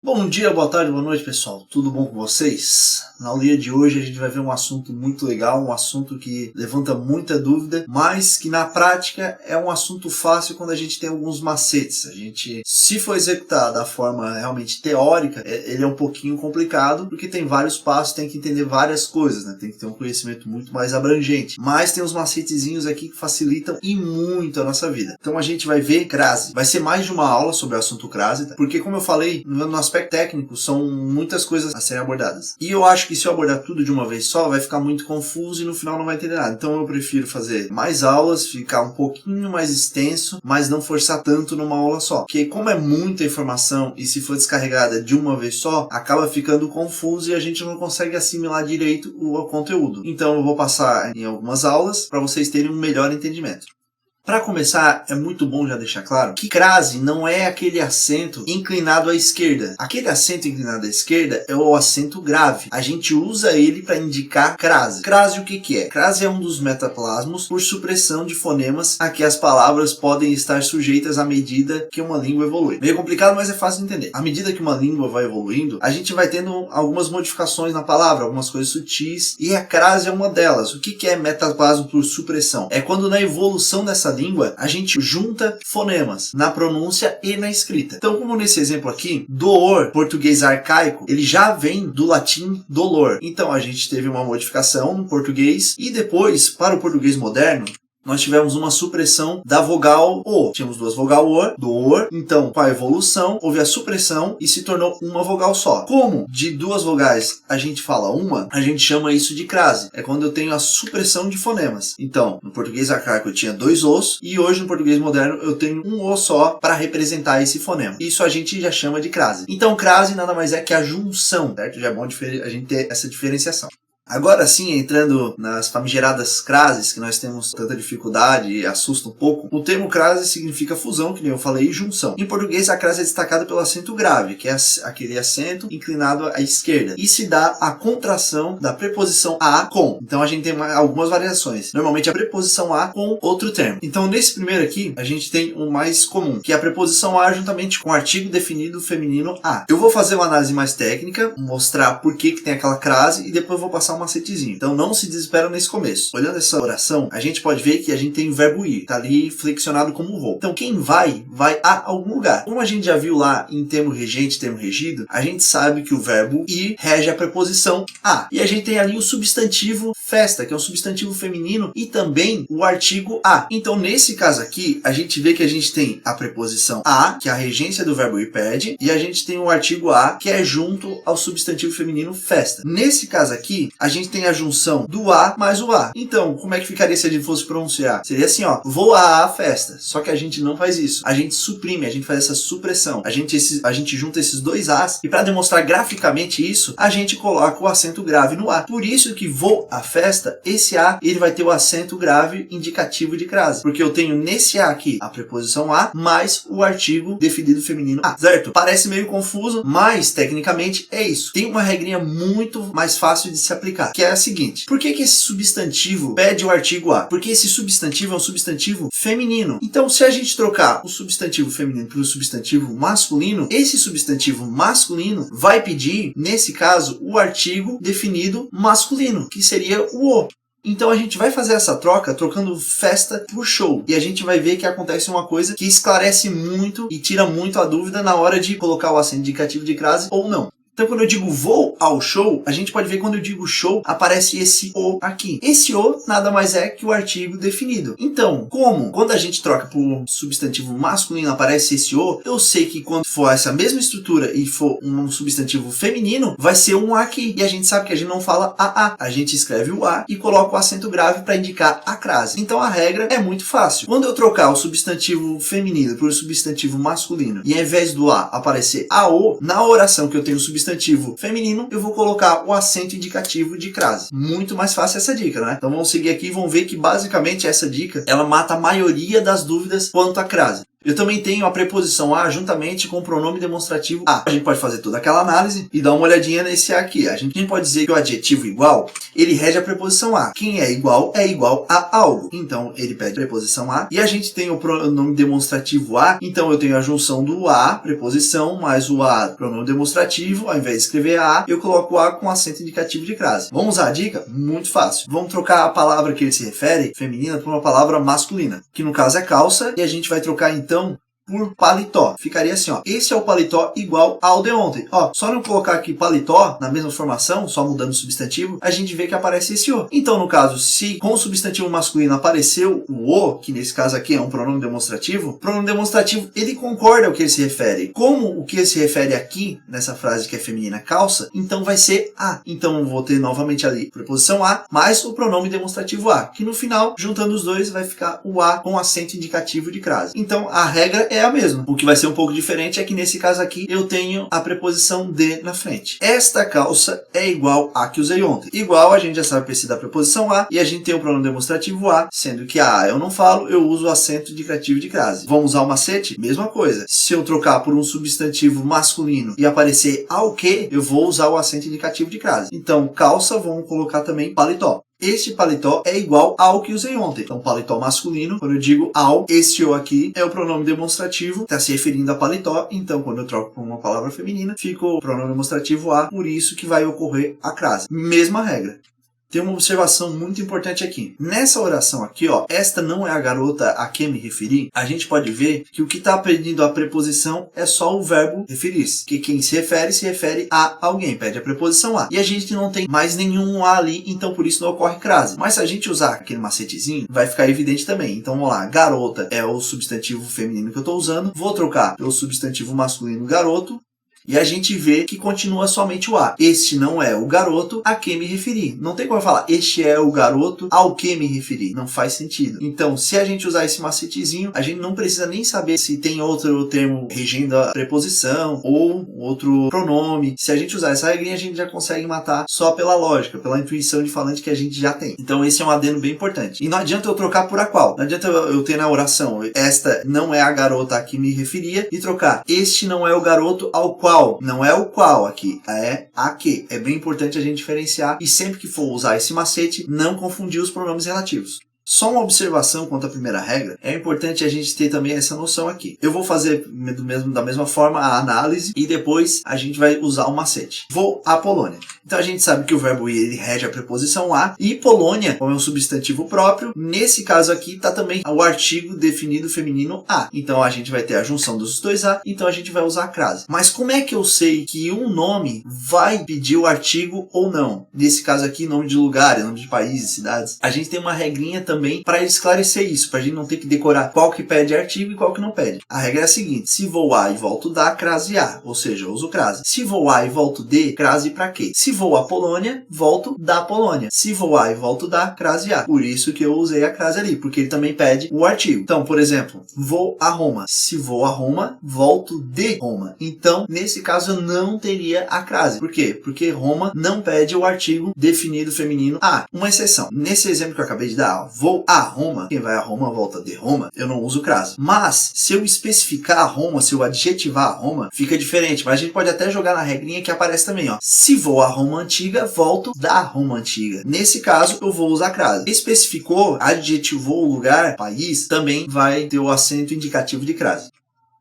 Bom dia, boa tarde, boa noite, pessoal. Tudo bom com vocês? Na aulinha de hoje a gente vai ver um assunto muito legal, um assunto que levanta muita dúvida, mas que na prática é um assunto fácil quando a gente tem alguns macetes. Se for executar da forma realmente teórica, ele é um pouquinho complicado, porque tem vários passos, tem que entender várias coisas, né? Tem que ter um conhecimento muito mais abrangente. Mas tem uns macetezinhos aqui que facilitam e muito a nossa vida. Então a gente vai ver crase. Vai ser mais de uma aula sobre o assunto crase, tá? Porque como eu falei, no aspecto técnico, são muitas coisas a serem abordadas. E eu acho que se eu abordar tudo de uma vez só, vai ficar muito confuso e no final não vai entender nada. Então eu prefiro fazer mais aulas, ficar um pouquinho mais extenso, mas não forçar tanto numa aula só. Porque como é muita informação e se for descarregada de uma vez só, acaba ficando confuso e a gente não consegue assimilar direito o conteúdo. Então eu vou passar em algumas aulas para vocês terem um melhor entendimento. Para começar, é muito bom já deixar claro que crase não é aquele acento inclinado à esquerda. Aquele acento inclinado à esquerda é o acento grave. A gente usa ele para indicar crase. Crase o que é? Crase é um dos metaplasmos por supressão de fonemas a que as palavras podem estar sujeitas à medida que uma língua evolui. Meio complicado, mas é fácil de entender. À medida que uma língua vai evoluindo, a gente vai tendo algumas modificações na palavra, algumas coisas sutis, e a crase é uma delas. O que é metaplasmo por supressão? É quando na evolução dessa língua, a gente junta fonemas na pronúncia e na escrita. Então, como nesse exemplo aqui, door, português arcaico, ele já vem do latim dolor. Então, a gente teve uma modificação no português e depois, para o português moderno, nós tivemos uma supressão da vogal O. Tínhamos duas vogal O, do OR. Então, com a evolução, houve a supressão e se tornou uma vogal só. Como de duas vogais a gente fala uma, a gente chama isso de crase. É quando eu tenho a supressão de fonemas. Então, no português arcaico eu tinha dois Os e hoje no português moderno eu tenho um O só para representar esse fonema. Isso a gente já chama de crase. Então, crase nada mais é que a junção, certo? Já é bom a gente ter essa diferenciação. Agora sim, entrando nas famigeradas crases, que nós temos tanta dificuldade e assusta um pouco, o termo crase significa fusão, que nem eu falei, e junção. Em português, a crase é destacada pelo acento grave, que é aquele acento inclinado à esquerda, e se dá a contração da preposição a com. Então a gente tem algumas variações. Normalmente a preposição a com outro termo. Então nesse primeiro aqui, a gente tem o mais comum, que é a preposição a juntamente com o artigo definido feminino a. Eu vou fazer uma análise mais técnica, mostrar por que tem aquela crase, e depois eu vou passar um macetezinho. Então não se desespera nesse começo. Olhando essa oração, a gente pode ver que a gente tem o verbo ir, tá ali flexionado como vou. Então quem vai a algum lugar. Como a gente já viu lá em termo regente, termo regido, a gente sabe que o verbo ir rege a preposição a. E a gente tem ali o substantivo festa, que é um substantivo feminino, e também o artigo a. Então nesse caso aqui, a gente vê que a gente tem a preposição a, que é a regência do verbo ir pede, e a gente tem o artigo a, que é junto ao substantivo feminino festa. Nesse caso aqui, a gente tem a junção do a mais o a. Então, como é que ficaria se a gente fosse pronunciar? Seria assim, ó, vou à festa. Só que a gente não faz isso. A gente suprime, a gente faz essa supressão. A gente junta esses dois as e para demonstrar graficamente isso, a gente coloca o acento grave no a. Por isso que vou à festa, esse a, ele vai ter o acento grave indicativo de crase. Porque eu tenho nesse a aqui a preposição a mais o artigo definido feminino a. Certo? Parece meio confuso, mas tecnicamente é isso. Tem uma regrinha muito mais fácil de se aplicar, que é a seguinte: por que esse substantivo pede o artigo a? Porque esse substantivo é um substantivo feminino. Então, se a gente trocar o substantivo feminino por um substantivo masculino, esse substantivo masculino vai pedir, nesse caso, o artigo definido masculino, que seria o o. Então a gente vai fazer essa troca trocando festa por show. E a gente vai ver que acontece uma coisa que esclarece muito e tira muito a dúvida na hora de colocar o acento indicativo de crase ou não. Então, quando eu digo vou ao show, a gente pode ver que quando eu digo show, aparece esse o aqui. Esse o nada mais é que o artigo definido. Então, quando a gente troca por substantivo masculino aparece esse o, eu sei que quando for essa mesma estrutura e for um substantivo feminino, vai ser um a aqui. E a gente sabe que a gente não fala a. A gente escreve o a e coloca o acento grave para indicar a crase. Então, a regra é muito fácil. Quando eu trocar o substantivo feminino por substantivo masculino e ao invés do a aparecer a o, na oração que eu tenho o substantivo feminino, eu vou colocar o acento indicativo de crase. Muito mais fácil essa dica, né? Então vamos seguir aqui e vamos ver que basicamente essa dica, ela mata a maioria das dúvidas quanto à crase. Eu também tenho a preposição a juntamente com o pronome demonstrativo a. A gente pode fazer toda aquela análise e dar uma olhadinha nesse a aqui. A gente pode dizer que o adjetivo igual, ele rege a preposição a. Quem é igual a algo. Então, ele pede a preposição a. E a gente tem o pronome demonstrativo a. Então, eu tenho a junção do a, preposição, mais o a, pronome demonstrativo. Ao invés de escrever a, eu coloco o a com acento indicativo de crase. Vamos usar a dica? Muito fácil. Vamos trocar a palavra que ele se refere, feminina, por uma palavra masculina, que no caso é calça, e a gente vai trocar então por paletó. Ficaria assim, ó. Esse é o paletó igual ao de ontem. Ó, só não colocar aqui paletó na mesma formação, só mudando o substantivo, a gente vê que aparece esse o. Então, no caso, se com o substantivo masculino apareceu o, que nesse caso aqui é um pronome demonstrativo, o pronome demonstrativo, ele concorda ao que ele se refere. Como o que ele se refere aqui, nessa frase que é feminina calça, então vai ser a. Então, eu vou ter novamente ali preposição a, mais o pronome demonstrativo a, que no final, juntando os dois, vai ficar o a com acento indicativo de crase. Então, a regra é a mesma. O que vai ser um pouco diferente é que nesse caso aqui eu tenho a preposição de na frente. Esta calça é igual a que usei ontem. Igual a gente já sabe precisa da preposição a e a gente tem o pronome demonstrativo a, sendo que a eu não falo, eu uso o acento indicativo de crase. Vamos usar o macete? Mesma coisa. Se eu trocar por um substantivo masculino e aparecer ao que, eu vou usar o acento indicativo de crase. Então, calça, vamos colocar também paletó. Este paletó é igual ao que usei ontem. Então, paletó masculino, quando eu digo ao, este o aqui é o pronome demonstrativo, está se referindo a paletó. Então, quando eu troco por uma palavra feminina, fica o pronome demonstrativo a, por isso que vai ocorrer a crase. Mesma regra. Tem uma observação muito importante aqui. Nessa oração aqui, ó, esta não é a garota a quem me referi, a gente pode ver que o que está pedindo a preposição é só o verbo referir-se. Que quem se refere a alguém, pede a preposição a. E a gente não tem mais nenhum a ali, então por isso não ocorre crase. Mas se a gente usar aquele macetezinho, vai ficar evidente também. Então vamos lá, garota é o substantivo feminino que eu estou usando, vou trocar pelo substantivo masculino garoto, e a gente vê que continua somente o a. Este não é o garoto a quem me referi. Não tem como eu falar, este é o garoto ao que me referi. Não faz sentido. Então, se a gente usar esse macetezinho, a gente não precisa nem saber se tem outro termo regendo a preposição ou outro pronome. Se a gente usar essa regrinha, a gente já consegue matar só pela lógica, pela intuição de falante que a gente já tem. Então, esse é um adendo bem importante. E não adianta eu trocar por a qual. Não adianta eu ter na oração, esta não é a garota a que me referia, e trocar, este não é o garoto ao qual. Não é o qual aqui, é a que. É bem importante a gente diferenciar e sempre que for usar esse macete, não confundir os pronomes relativos. Só uma observação quanto à primeira regra, é importante a gente ter também essa noção aqui. Eu vou fazer da mesma forma a análise e depois a gente vai usar o macete. Vou à Polônia. Então a gente sabe que o verbo ir ele rege a preposição a e Polônia, como é um substantivo próprio, nesse caso aqui está também o artigo definido feminino a. Então a gente vai ter a junção dos dois a, então a gente vai usar a crase. Mas como é que eu sei que um nome vai pedir o artigo ou não? Nesse caso aqui, nome de lugares, nome de países, cidades. A gente tem uma regrinha também para esclarecer isso, para a gente não ter que decorar qual que pede artigo e qual que não pede. A regra é a seguinte, se vou a e volto da, crase a, ou seja, eu uso crase. Se vou a e volto de, crase para quê? Se vou à Polônia, volto da Polônia. Se vou a e volto da, crase a. Por isso que eu usei a crase ali, porque ele também pede o artigo. Então, por exemplo, vou a Roma. Se vou a Roma, volto de Roma. Então, nesse caso, eu não teria a crase. Por quê? Porque Roma não pede o artigo definido feminino a. Uma exceção. Nesse exemplo que eu acabei de dar, vou a Roma, quem vai a Roma volta de Roma, eu não uso crase. Mas, se eu especificar a Roma, se eu adjetivar a Roma, fica diferente. Mas a gente pode até jogar na regrinha que aparece também, ó. Se vou a Roma antiga, volto da Roma antiga. Nesse caso, eu vou usar crase. Especificou, adjetivou o lugar, país, também vai ter o acento indicativo de crase.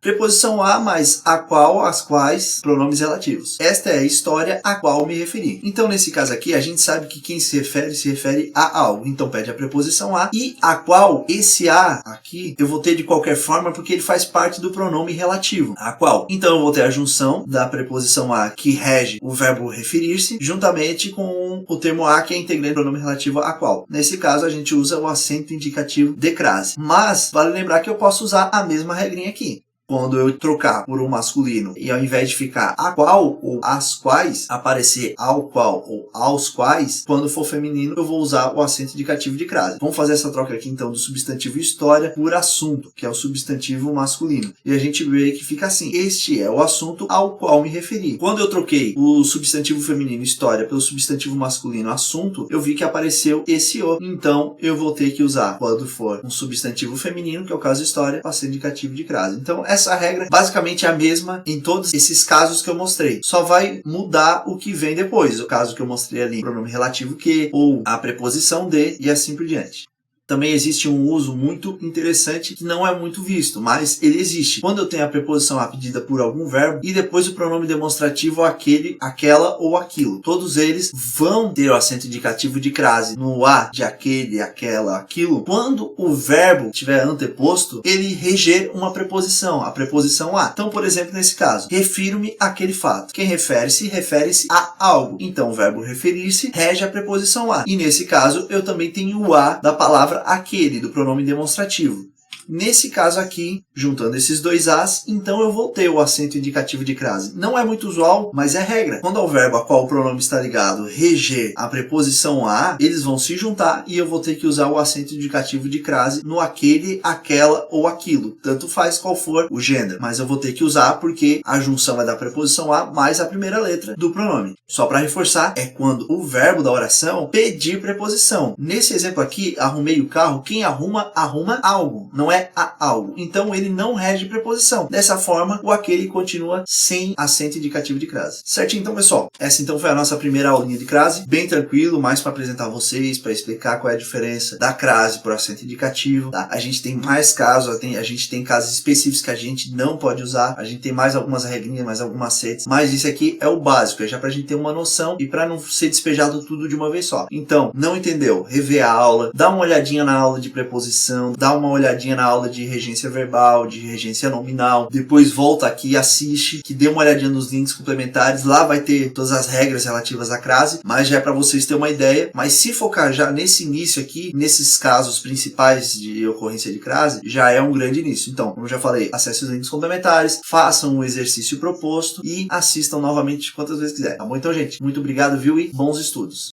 Preposição a mais a qual, as quais, pronomes relativos. Esta é a história a qual me referi. Então, nesse caso aqui, a gente sabe que quem se refere a algo. Então, pede a preposição a e a qual, esse a aqui, eu vou ter de qualquer forma porque ele faz parte do pronome relativo. A qual. Então, eu vou ter a junção da preposição a que rege o verbo referir-se, juntamente com o termo a que é integrante do pronome relativo a qual. Nesse caso, a gente usa o acento indicativo de crase. Mas, vale lembrar que eu posso usar a mesma regrinha aqui. quando eu trocar por um masculino e ao invés de ficar a qual ou as quais, aparecer ao qual ou aos quais, quando for feminino eu vou usar o acento indicativo de crase. Vamos fazer essa troca aqui então do substantivo história por assunto, que é o substantivo masculino. E a gente vê que fica assim: este é o assunto ao qual me referi. Quando eu troquei o substantivo feminino história pelo substantivo masculino assunto, eu vi que apareceu esse o. Então eu vou ter que usar, quando for um substantivo feminino, que é o caso história, o acento indicativo de crase. Então essa regra basicamente é a mesma em todos esses casos que eu mostrei. Só vai mudar o que vem depois. O caso que eu mostrei ali, pronome relativo que, ou a preposição de, e assim por diante. Também existe um uso muito interessante que não é muito visto, mas ele existe. Quando eu tenho a preposição a pedida por algum verbo e depois o pronome demonstrativo aquele, aquela ou aquilo. Todos eles vão ter o acento indicativo de crase no a de aquele, aquela, aquilo. Quando o verbo tiver anteposto, ele reger uma preposição, a preposição a. Então, por exemplo, nesse caso, refiro-me àquele fato. Quem refere-se a algo. Então, o verbo referir-se rege a preposição a. E nesse caso, eu também tenho o a da palavra aquele, do pronome demonstrativo. Nesse caso aqui, juntando esses dois as, então eu vou ter o acento indicativo de crase. Não é muito usual, mas é regra. Quando ao verbo a qual o pronome está ligado reger a preposição a, eles vão se juntar e eu vou ter que usar o acento indicativo de crase no aquele, aquela ou aquilo. Tanto faz qual for o gênero, mas eu vou ter que usar porque a junção é da preposição a mais a primeira letra do pronome. Só para reforçar, é quando o verbo da oração pedir preposição. Nesse exemplo aqui, arrumei o carro, quem arruma, arruma algo, não é a algo. Então ele não rege preposição. Dessa forma, o aquele continua sem acento indicativo de crase. Certinho? Então, pessoal, essa então foi a nossa primeira aulinha de crase. Bem tranquilo, mais para apresentar vocês, para explicar qual é a diferença da crase por acento indicativo. Tá? A gente tem mais casos, a gente tem casos específicos que a gente não pode usar. A gente tem mais algumas regrinhas, mais alguns macetes. Mas isso aqui é o básico, é já para a gente ter uma noção e para não ser despejado tudo de uma vez só. Então, não entendeu? Rever a aula, dá uma olhadinha na aula de preposição, dá uma olhadinha na aula de regência verbal, de regência nominal, depois volta aqui e assiste, que dê uma olhadinha nos links complementares, lá vai ter todas as regras relativas à crase, mas já é para vocês terem uma ideia. Mas se focar já nesse início aqui, nesses casos principais de ocorrência de crase, já é um grande início. Então, como eu já falei, acesse os links complementares, façam o exercício proposto e assistam novamente quantas vezes quiser, tá bom? Então, gente, muito obrigado, viu, e bons estudos!